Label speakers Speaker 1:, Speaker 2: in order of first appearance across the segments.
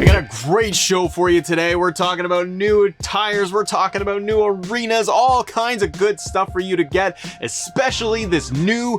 Speaker 1: I got a great show for you today. We're talking about new attires, we're talking about new arenas, all kinds of good stuff for you to get, especially this new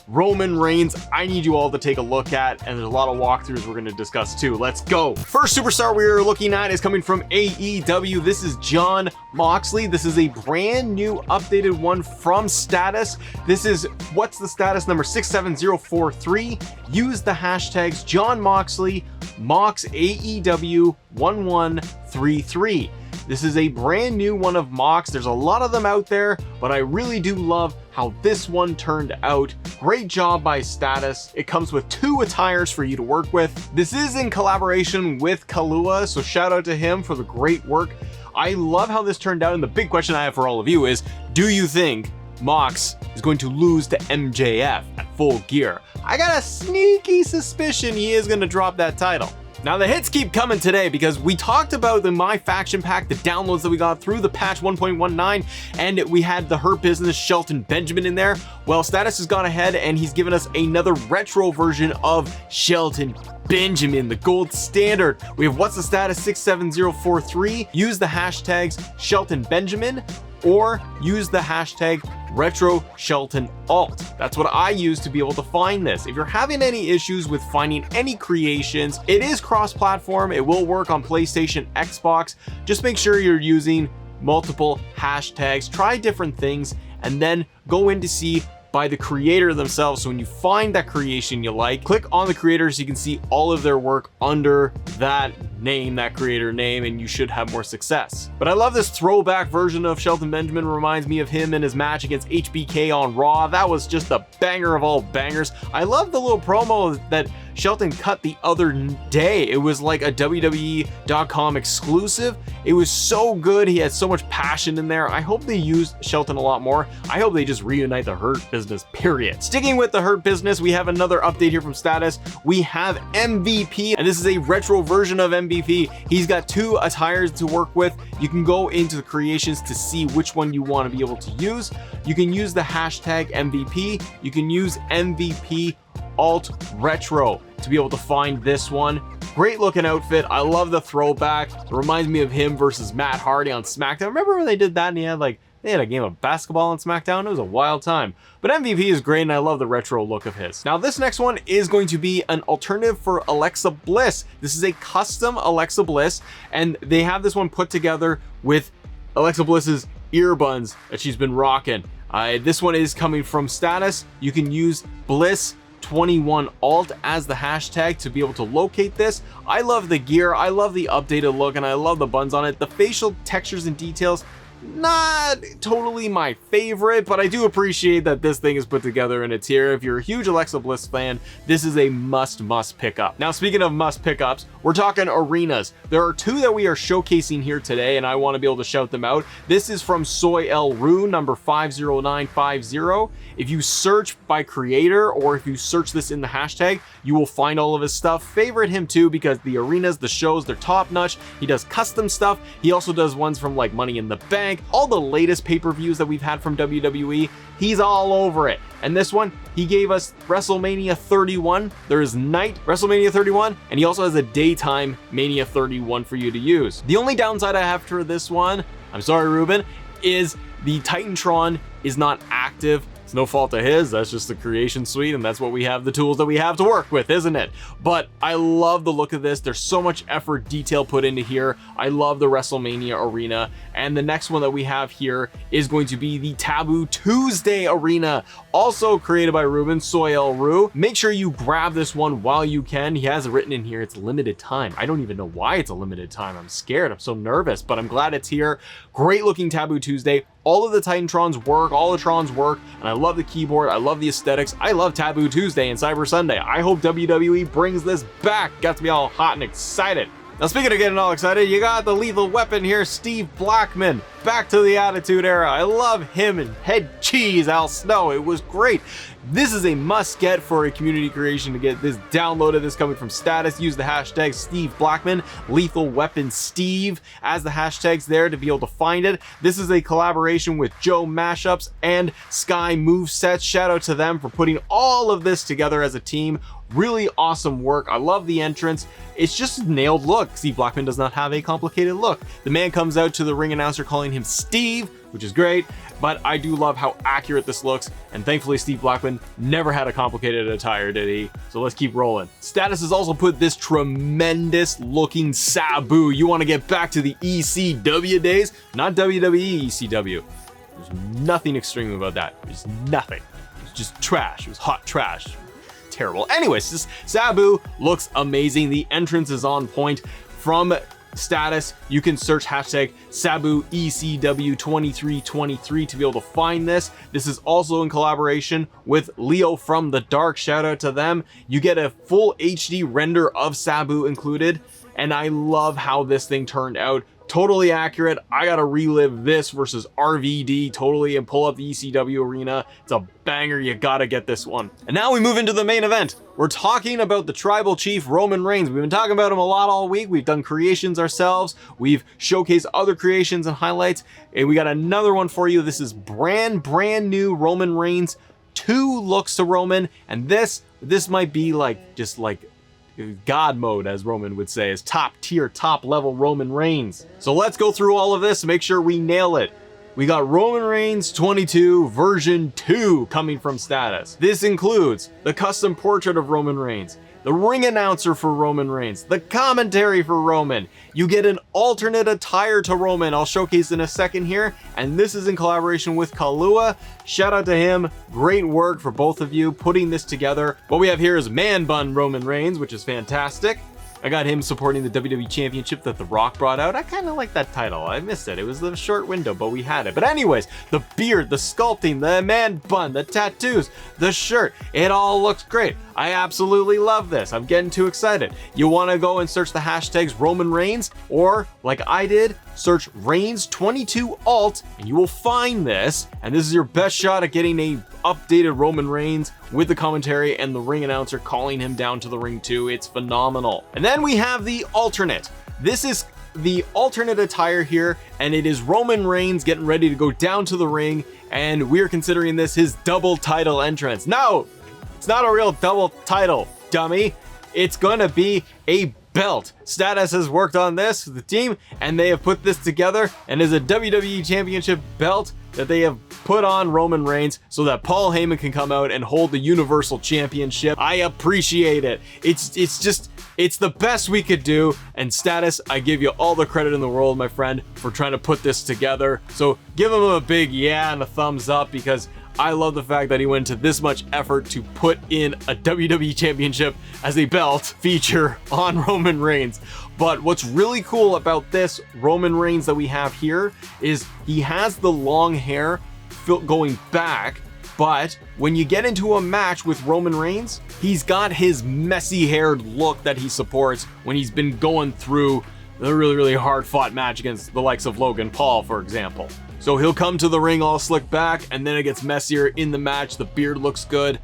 Speaker 1: Roman Reigns. I need you all to take a look at, and there's a lot of walkthroughs we're going to discuss too. Let's go. First superstar we're looking at is coming from AEW. This is Jon Moxley. This is a brand new updated one from Status. This is, what's the status? Number 67043. Use the hashtags Jon Moxley, Mox AEW 1133. This is a brand new one of Mox. There's a lot of them out there, but I really do love how this one turned out. Great job by Status. It comes with 2 attires for you to work with. This is in collaboration with Kalua, so shout out to him for the great work. I love how this turned out, and the big question I have for all of you is, do you think Mox is going to lose to MJF at Full Gear? I got a sneaky suspicion he is going to drop that title. Now the hits keep coming today because we talked about the My Faction pack, the downloads that we got through the patch 1.19, and we had the Hurt Business Shelton Benjamin in there. Well, Status has gone ahead and he's given us another retro version of Shelton Benjamin, the gold standard. We have what's the status 67043. Use the hashtags Shelton Benjamin or use the hashtag Retro Shelton Alt. That's what I use to be able to find this. If you're having any issues with finding any creations, it is cross-platform. It will work on PlayStation, Xbox. Just make sure you're using multiple hashtags, try different things, and then go in to see by the creator themselves. So when you find that creation you like, click on the creator so you can see all of their work under that name, that creator name, and you should have more success. But I love this throwback version of Shelton Benjamin. Reminds me of him in his match against HBK on Raw. That was just a banger of all bangers. I love the little promo that Shelton cut the other day. It was like a WWE.com exclusive. It was so good. He had so much passion in there. I hope they use Shelton a lot more. I hope they just reunite the Hurt Business, period. Sticking with the Hurt Business, we have another update here from Status. We have MVP, and this is a retro version of MVP. He's got 2 attires to work with. You can go into the creations to see which one you want to be able to use. You can use the hashtag MVP. You can use MVP Alt Retro to be able to find this one. Great looking outfit. I love the throwback. It reminds me of him versus Matt Hardy on SmackDown. Remember when they did that and they had a game of basketball on SmackDown? It was a wild time. But MVP is great and I love the retro look of his. Now this next one is going to be an alternative for Alexa Bliss. This is a custom Alexa Bliss, and they have this one put together with Alexa Bliss's earbuds that she's been rocking. This one is coming from Status. You can use Bliss 21 Alt as the hashtag to be able to locate this. I love the gear, I love the updated look, and I love the buns on it. The facial textures and details, not totally my favorite, but I do appreciate that this thing is put together in a tier. If you're a huge Alexa Bliss fan, this is a must pick up. Now, speaking of must pickups, we're talking arenas. There are 2 that we are showcasing here today, and I want to be able to shout them out. This is from Soy El Ru, number 50950. If you search by creator, or if you search this in the hashtag, you will find all of his stuff. Favorite him too, because the arenas, the shows, they're top notch. He does custom stuff. He also does ones from like Money in the Bank, all the latest pay-per-views that we've had from WWE. He's all over it. And this one, he gave us WrestleMania 31. There is night WrestleMania 31, and he also has a daytime Mania 31 for you to use. The only downside I have for this one, I'm sorry Ruben, is the Titantron is not active. It's no fault of his, that's just the creation suite, and that's what we have, the tools that we have to work with, isn't it? But I love the look of this. There's so much effort, detail put into here. I love the WrestleMania arena, and the next one that we have here is going to be the Taboo Tuesday arena, also created by Ruben Soy El Ru. Make sure you grab this one while you can. He has it written in here, it's limited time. I don't even know why it's a limited time. I'm scared, I'm so nervous, but I'm glad it's here. Great looking Taboo Tuesday. All of the Titantrons work, all the Trons work, and I love the keyboard, I love the aesthetics, I love Taboo Tuesday and Cyber Sunday. I hope WWE brings this back. Got to be all hot and excited. Now speaking of getting all excited, you got the Lethal Weapon here, Steve Blackman. back to the Attitude Era. I love him and Head Cheese Al Snow. It was great. This is a must get for a community creation to get this downloaded. This coming from Status. Use the hashtag Steve Blackman, Lethal Weapon Steve as the hashtags there to be able to find it. This is a collaboration with Joe Mashups and Sky Movesets. Shout out to them for putting all of this together as a team. Really awesome work. I love the entrance. It's just a nailed look. Steve Blackman does not have a complicated look. The man comes out to the ring announcer calling him Steve, which is great, but I do love how accurate this looks, and thankfully Steve Blackman never had a complicated attire, did he? So let's keep rolling. Status has also put this tremendous looking Sabu. You want to get back to the ECW days? Not WWE ECW. There's nothing extreme about that. There's nothing. It's just trash. It was hot trash. Terrible. Anyways, this Sabu looks amazing. The entrance is on point. From Status, you can search hashtag Sabu ECW2323 to be able to find this. This is also in collaboration with Leo from the Dark. Shout out to them. You get a full HD render of Sabu included, and I love how this thing turned out. Totally accurate. I gotta relive this versus RVD totally and pull up the ECW arena. It's a banger. You gotta get this one. And now we move into the main event. We're talking about the Tribal Chief Roman Reigns. We've been talking about him a lot all week. We've done creations ourselves. We've showcased other creations and highlights, and we got another one for you. This is brand new Roman Reigns. 2 looks to Roman, and this might be just like God mode, as Roman would say, is top tier, top level Roman Reigns. So let's go through all of this and make sure we nail it. We got Roman Reigns 22 version 2 coming from Status. This includes the custom portrait of Roman Reigns, the ring announcer for Roman Reigns, the commentary for Roman. You get an alternate attire to Roman I'll showcase in a second here, and this is in collaboration with Kalua. Shout out to him. Great work for both of you putting this together. What we have here is Man Bun Roman Reigns, which is fantastic. I got him supporting the WWE Championship that The Rock brought out. I kind of like that title. I missed it. It was a short window, but we had it. But anyways, the beard, the sculpting, the man bun, the tattoos, the shirt, it all looks great. I absolutely love this. I'm getting too excited. You want to go and search the hashtags Roman Reigns, or like I did, search Reigns22 alt, and you will find this. And this is your best shot at getting a updated Roman Reigns with the commentary and the ring announcer calling him down to the ring too. It's phenomenal. And then we have the alternate. This is the alternate attire here, and it is Roman Reigns getting ready to go down to the ring, and we're considering this his double title entrance. No, it's not a real double title, dummy. It's gonna be a belt. Status has worked on this with the team, and they have put this together, and is a WWE Championship belt that they have put on Roman Reigns so that Paul Heyman can come out and hold the Universal Championship. I appreciate it. It's the best we could do, and Status, I give you all the credit in the world, my friend, for trying to put this together. So give him a big yeah and a thumbs up, because I love the fact that he went to this much effort to put in a WWE Championship as a belt feature on Roman Reigns. But what's really cool about this Roman Reigns that we have here is he has the long hair going back, but when you get into a match with Roman Reigns, he's got his messy haired look that he supports when he's been going through the really hard fought match against the likes of Logan Paul, for example. So he'll come to the ring all slick back, and then it gets messier in the match. The beard looks good.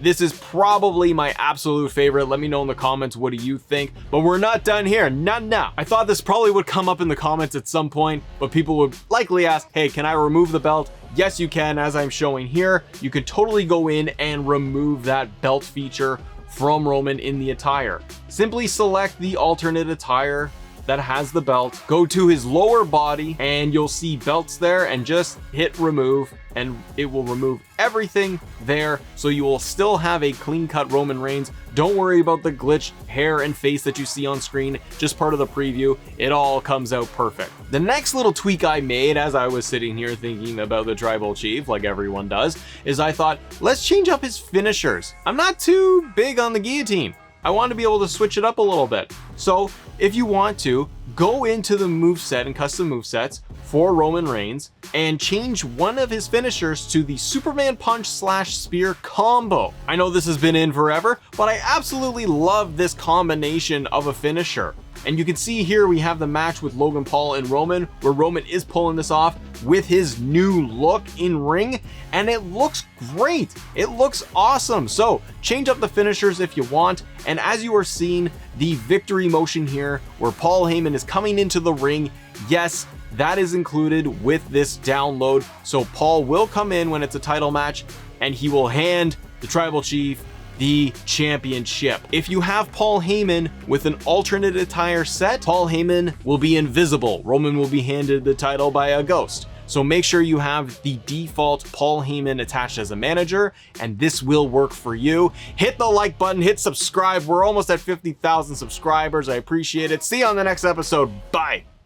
Speaker 1: This is probably my absolute favorite. Let me know in the comments, what do you think? But we're not done here, not now. I thought this probably would come up in the comments at some point, but people would likely ask, hey, can I remove the belt? Yes, you can, as I'm showing here. You can totally go in and remove that belt feature from Roman in the attire. Simply select the alternate attire that has the belt, go to his lower body, and you'll see belts there, and just hit remove, and it will remove everything there, so you will still have a clean-cut Roman Reigns. Don't worry about the glitched hair and face that you see on screen, just part of the preview. It all comes out perfect. The next little tweak I made as I was sitting here thinking about the Tribal Chief, like everyone does, is I thought, let's change up his finishers. I'm not too big on the guillotine. I want to be able to switch it up a little bit. So if you want to, go into the moveset and custom movesets for Roman Reigns and change one of his finishers to the Superman Punch / Spear combo. I know this has been in forever, but I absolutely love this combination of a finisher. And you can see here we have the match with Logan Paul and Roman, where Roman is pulling this off with his new look in ring, and it looks great. It looks awesome. So change up the finishers if you want. And as you are seeing the victory motion here, where Paul Heyman is coming into the ring, yes, that is included with this download. So Paul will come in when it's a title match, and he will hand the tribal chief the championship. If you have Paul Heyman with an alternate attire set, Paul Heyman will be invisible. Roman will be handed the title by a ghost. So make sure you have the default Paul Heyman attached as a manager, and this will work for you. Hit the like button, hit subscribe. We're almost at 50,000 subscribers. I appreciate it. See you on the next episode. Bye.